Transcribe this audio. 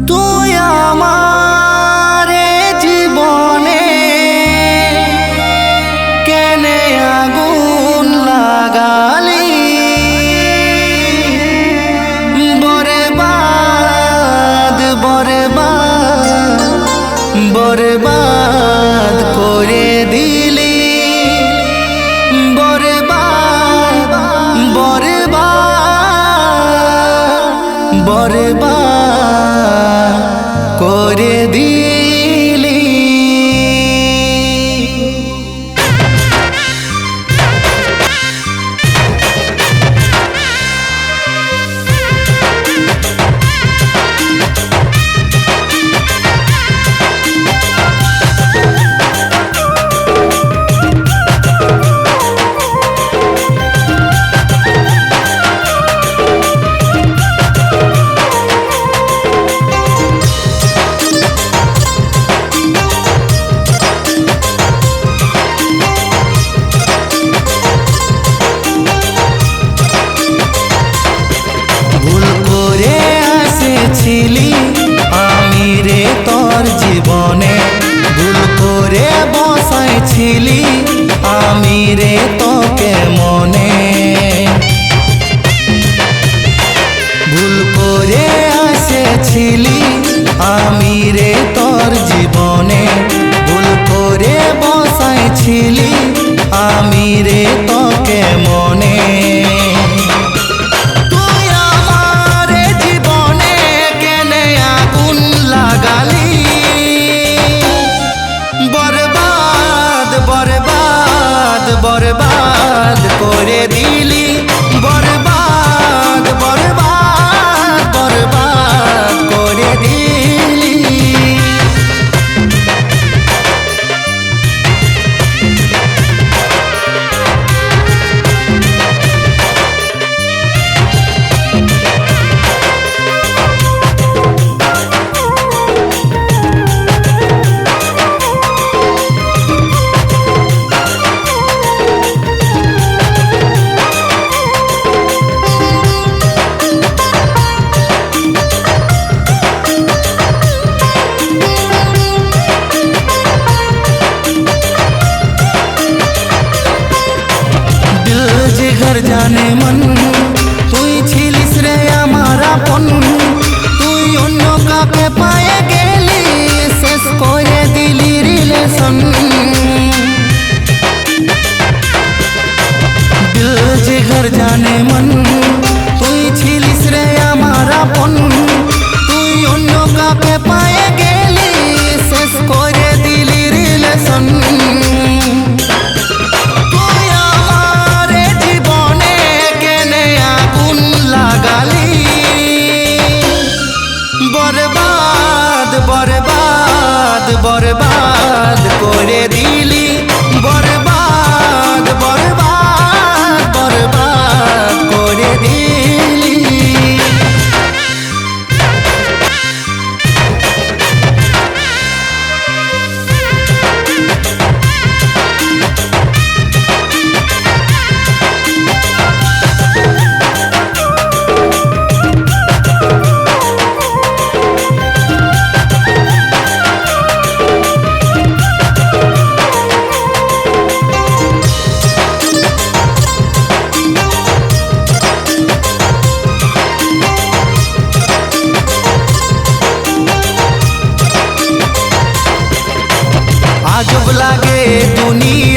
তুই আমারে জীবনে কেনে আগুন লাগালি বরবাদ বরবাদ বরবাদ করে দিলি বরবাদ বরবাদ বরবাদ করে দিলি। আমি রে তোর জীবনে ভুল করে বসাইছিলি আমি রে তোকে মনে ভুল করে আসেছিলি আমি রে তোর জীবনে ভুল করে বসাইছিলি আমি রে তোকে মনে बर्बाद करे दिली बर्बाद बर्बाद बर्बाद करे दिली। घर जाने मन তুই ছিলিস রে আমার আপন তুই অন্য কাকে পায়ে গেলি শেষ করে দিলি রিলেশন দিল যে ঘর জানে মন তুই ছিলিস রে আমার আপন তুই অন্য কাকে পায়ে গেলি শেষ করে দিলি রিলেশন बर्बाद बर्बाद बर्बाद करे दिली बर्बाद बर्बाद बर्बाद करे दिली। আজব লাগে দুনিয়া